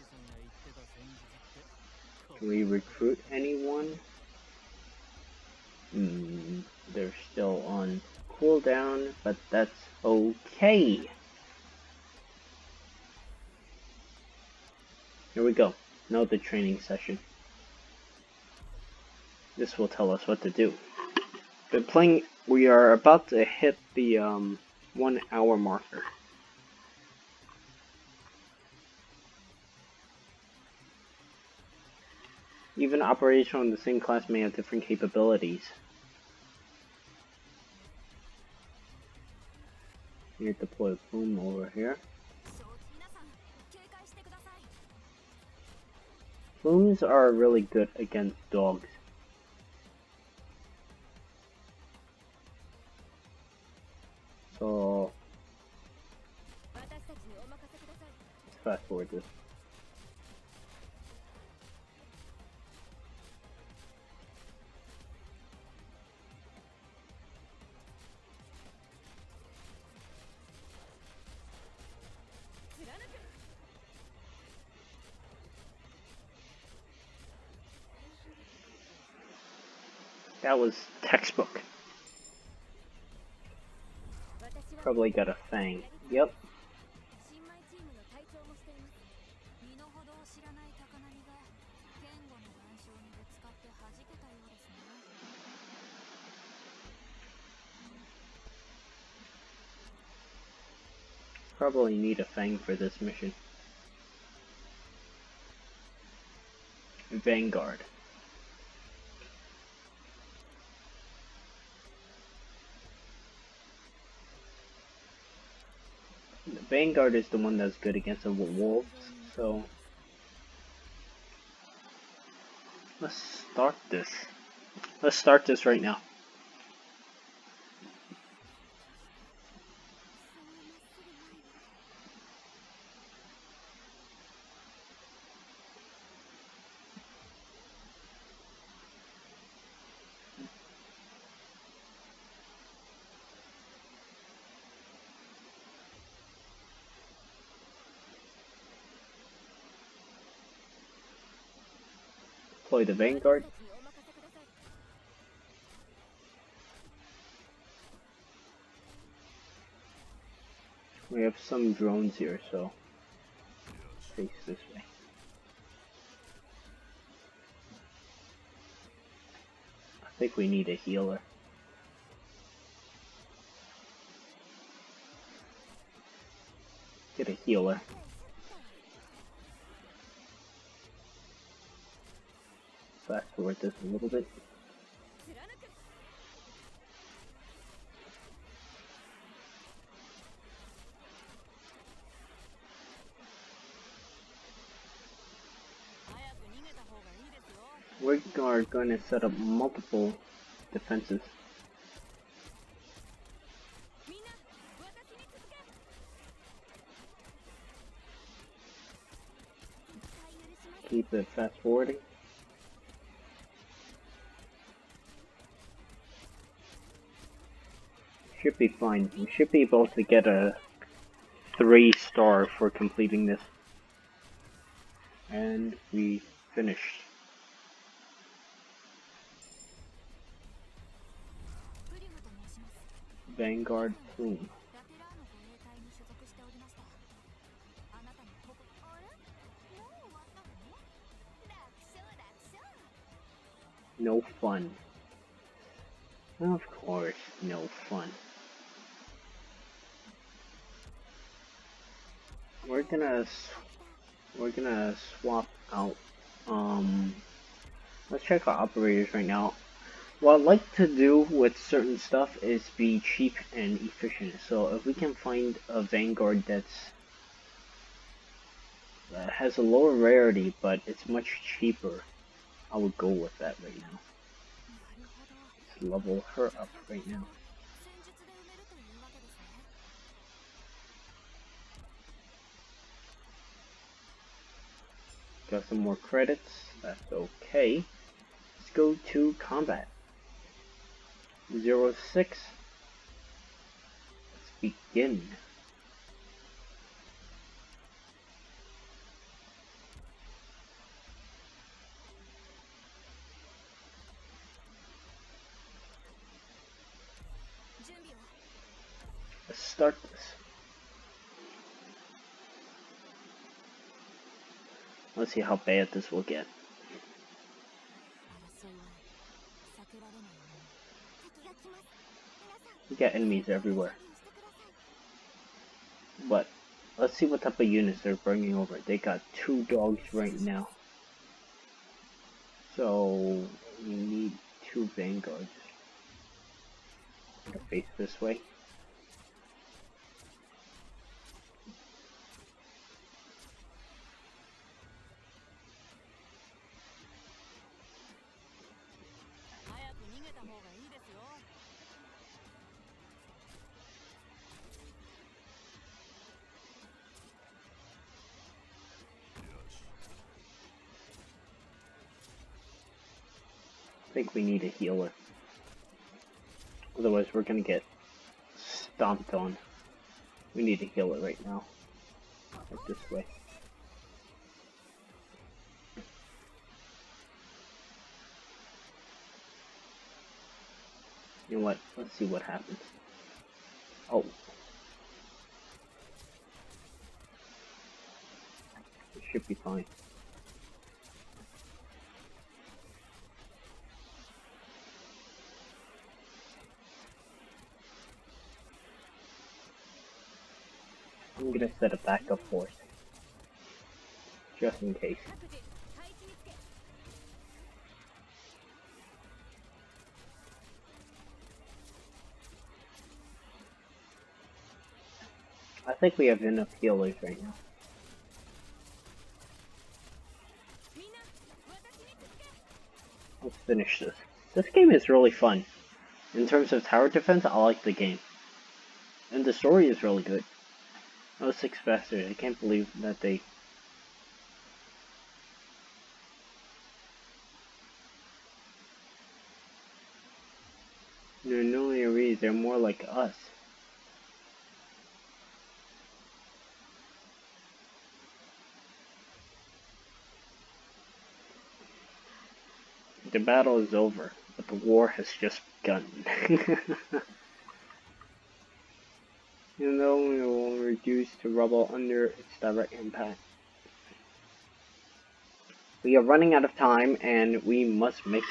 S1: Can we recruit anyone? They're still on cooldown, but that's okay. Here we go. Another training session. This will tell us what to do. Been playing. We are about to hit the 1 hour marker. Even operators from the same class may have different capabilities. You deploy a boom over here. Booms are really good against dogs. So let's fast forward this. That was textbook. Probably got a fang. Yep. Probably need a fang for this mission. Vanguard. Vanguard is the one that's good against the wolves, so let's start this. Let's start this right now. Deploy the Vanguard. We have some drones here, so face this way. I think we need a healer. Get a healer. Fast forward this a little bit. We are going to set up multiple defenses. Keep it fast forwarding. Should be fine. We should be able to get a 3-star for completing this. And we finished. Vanguard Plume. No fun. Of course, no fun. We're gonna swap out. Let's check our operators right now. What I'd like to do with certain stuff is be cheap and efficient. So if we can find a Vanguard that has a lower rarity, but it's much cheaper, I would go with that right now. Let's level her up right now. Got some more credits, that's okay. Let's go to combat. 06. Let's begin. Let's start this. Let's see how bad this will get. We got enemies everywhere. But let's see what type of units they're bringing over. They got 2 dogs right now. So we need 2 Vanguards. Gonna face this way. I think we need a healer. Otherwise we're gonna get stomped on. We need a healer right now. Like this way. You know what? Let's see what happens. Oh. It should be fine. I'm gonna set a backup force. Just in case. I think we have enough healers right now. Let's finish this. This game is really fun. In terms of tower defense, I like the game. And the story is really good. Oh, 6 bastards. I can't believe that they... They're no Aries, they're more like us. The battle is over, but the war has just begun. Even though we will reduce to rubble under its direct impact. We are running out of time, and we must make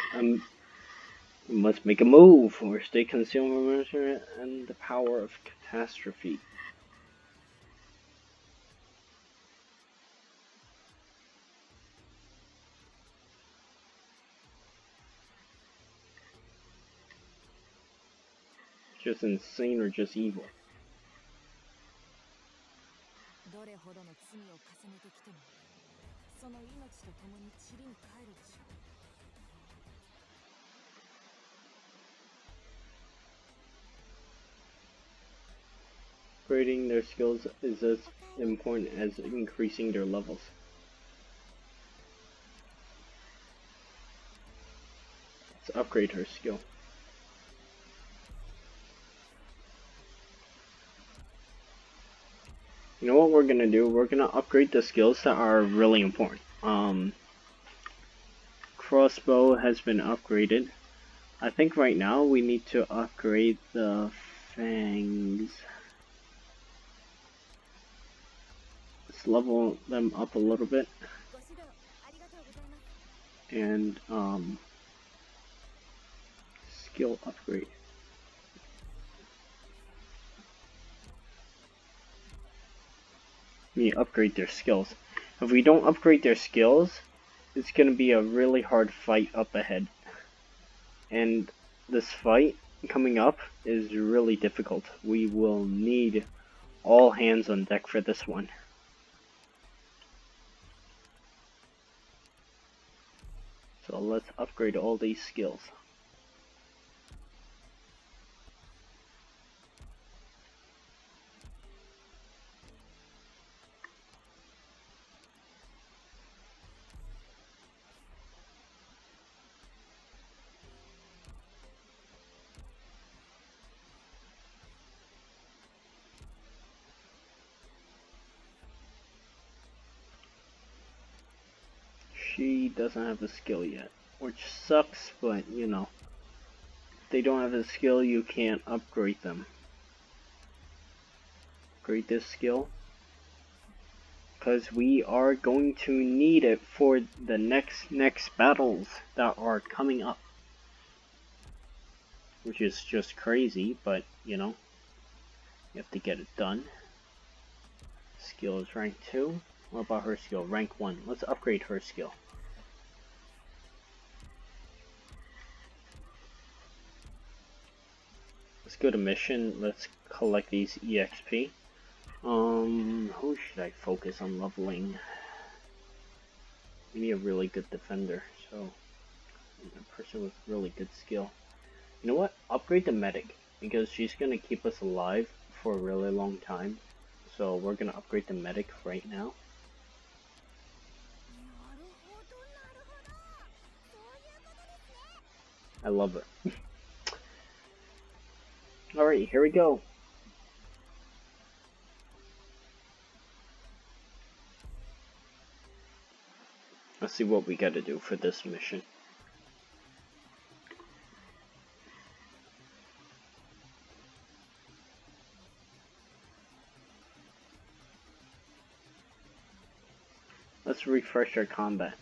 S1: a move, or stay concealed and the power of catastrophe. Just insane or just evil. Upgrading their skills is as important as increasing their levels. Let's upgrade her skill. You know what we're gonna do? We're gonna upgrade the skills that are really important. Crossbow has been upgraded. I think right now we need to upgrade the fangs. Let's level them up a little bit. And skill upgrade. We upgrade their skills. If we don't upgrade their skills, it's going to be a really hard fight up ahead. And this fight coming up is really difficult. We will need all hands on deck for this one. So let's upgrade all these skills. She doesn't have a skill yet, which sucks, but you know, if they don't have a skill, you can't upgrade them. Upgrade this skill, because we are going to need it for the next battles that are coming up, which is just crazy, but you know, you have to get it done. Skill is rank 2. What about her skill? Rank 1. Let's upgrade her skill. Let's go to mission. Let's collect these EXP. Who should I focus on leveling? We need a really good defender, so a person with really good skill. You know what? Upgrade the medic, because she's gonna keep us alive for a really long time. So we're gonna upgrade the medic right now. I love it. Alright, here we go. Let's see what we gotta do for this mission. Let's refresh our combat.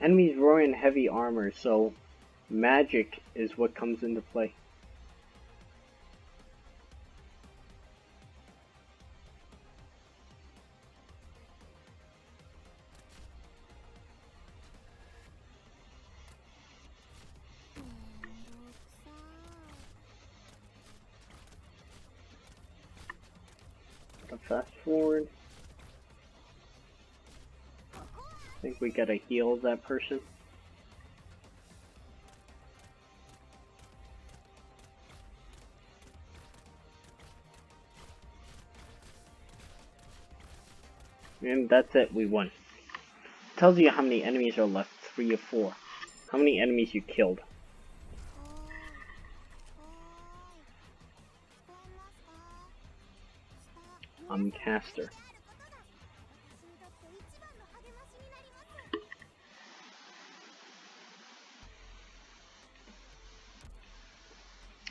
S1: Enemies roar in heavy armor, so Magic is what comes into play. Fast forward. I think we gotta heal that person. And that's it, we won. Tells you how many enemies are left, 3 of 4. How many enemies you killed. I'm caster.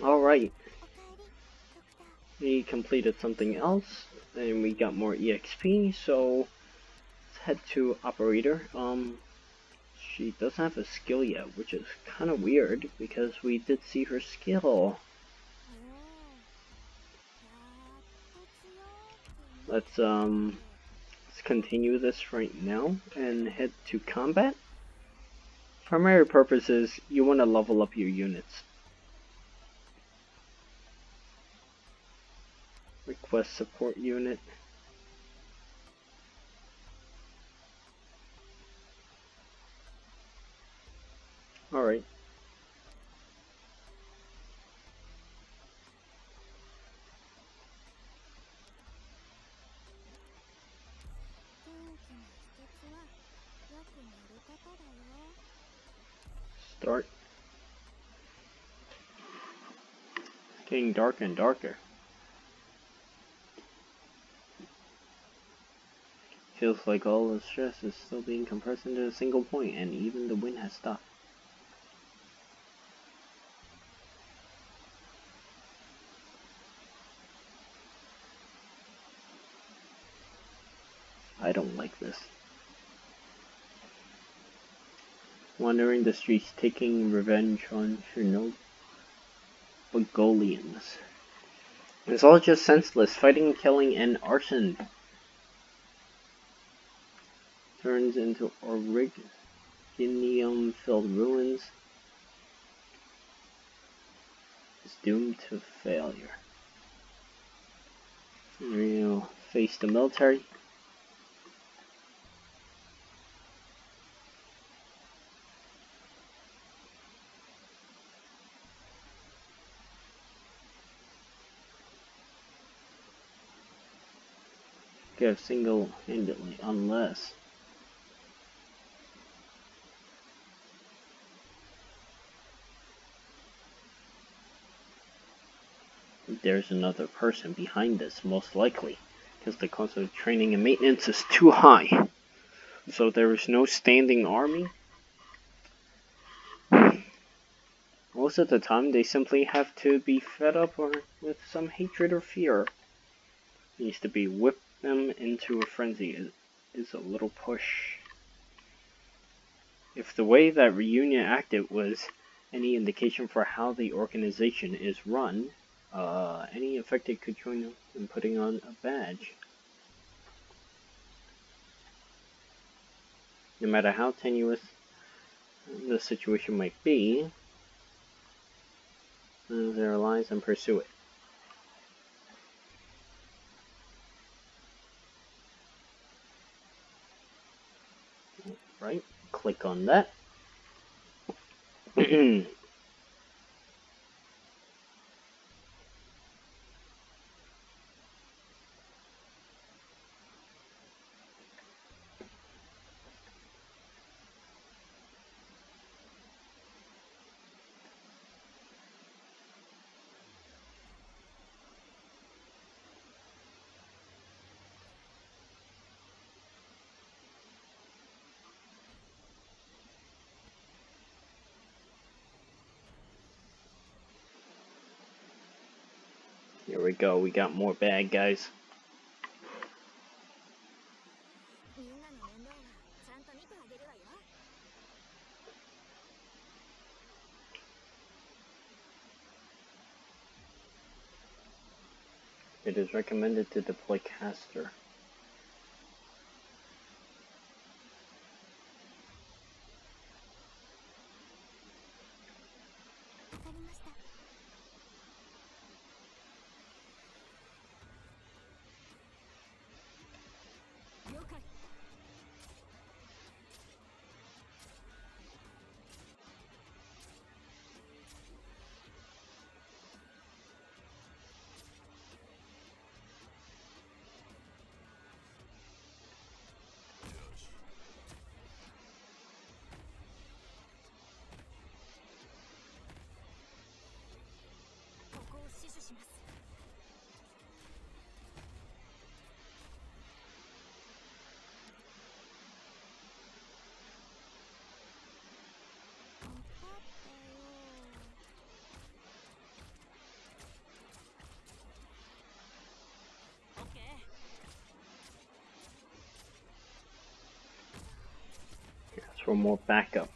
S1: Alright. We completed something else, and we got more EXP, so let's head to Operator. She doesn't have a skill yet, which is kind of weird, because we did see her skill. Let's continue this right now, and head to combat. Primary purpose is, you want to level up your units. Request support unit. Alright. Start. It's getting darker and darker. Feels like all the stress is still being compressed into a single point, and even the wind has stopped. I don't like this. Wandering the streets, taking revenge on Chernobogolians. It's all just senseless. Fighting, killing, and arson turns into originium-filled ruins. It's doomed to failure. We'll face the military. Go single-handedly, unless there's another person behind this, most likely, because the cost of training and maintenance is too high. So there is no standing army. Most of the time, they simply have to be fed up or with some hatred or fear. It needs to be whip them into a frenzy is a little push. If the way that Reunion acted was any indication for how the organization is run, any infected could join them in putting on a badge. No matter how tenuous the situation might be, their allies and pursue it. Right? Click on that. Here we go, we got more bad guys. It is recommended to deploy caster. Yes, for more backup.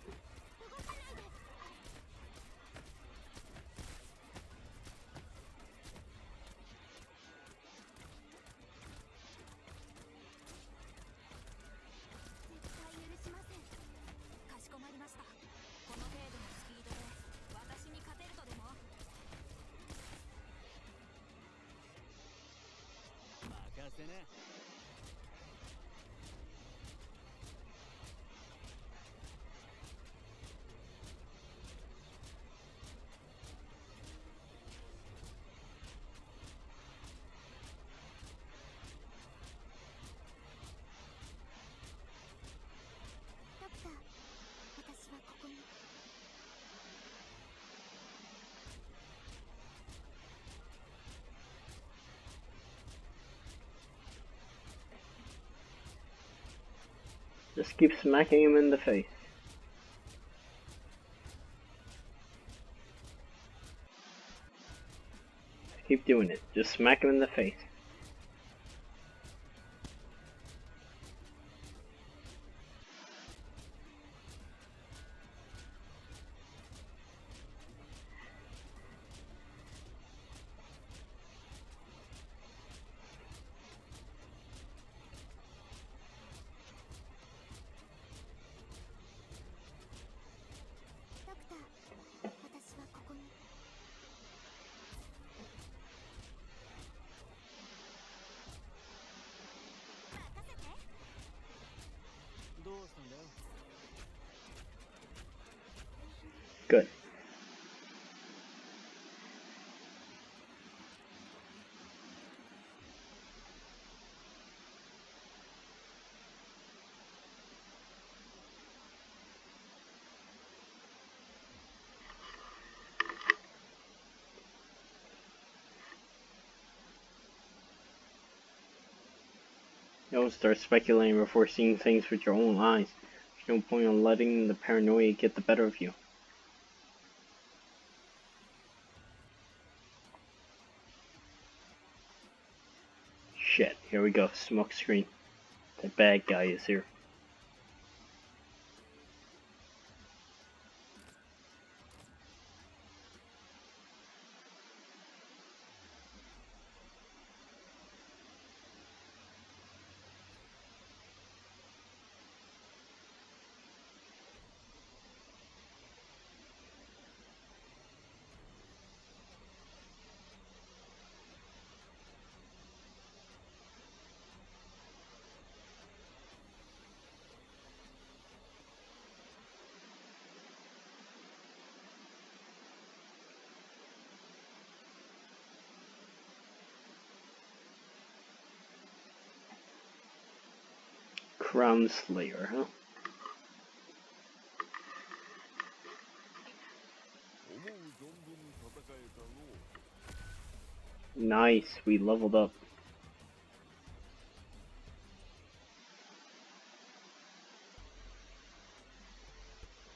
S1: Just keep smacking him in the face. Keep doing it. Just smack him in the face. Good. Don't start speculating before seeing things with your own eyes. There's no point in letting the paranoia get the better of you. Shit, here we go. Smoke screen. The bad guy is here. Crown Slayer, huh? Nice, we leveled up.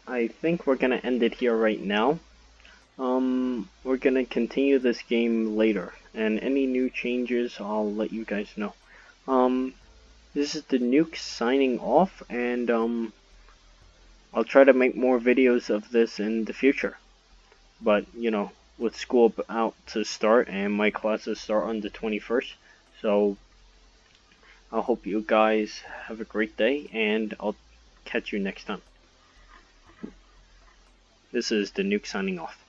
S1: I think we're gonna end it here right now. We're gonna continue this game later, and any new changes, I'll let you guys know. This is the Nuke signing off, and I'll try to make more videos of this in the future. But, you know, with school about to start, and my classes start on the 21st. So I hope you guys have a great day, and I'll catch you next time. This is the Nuke signing off.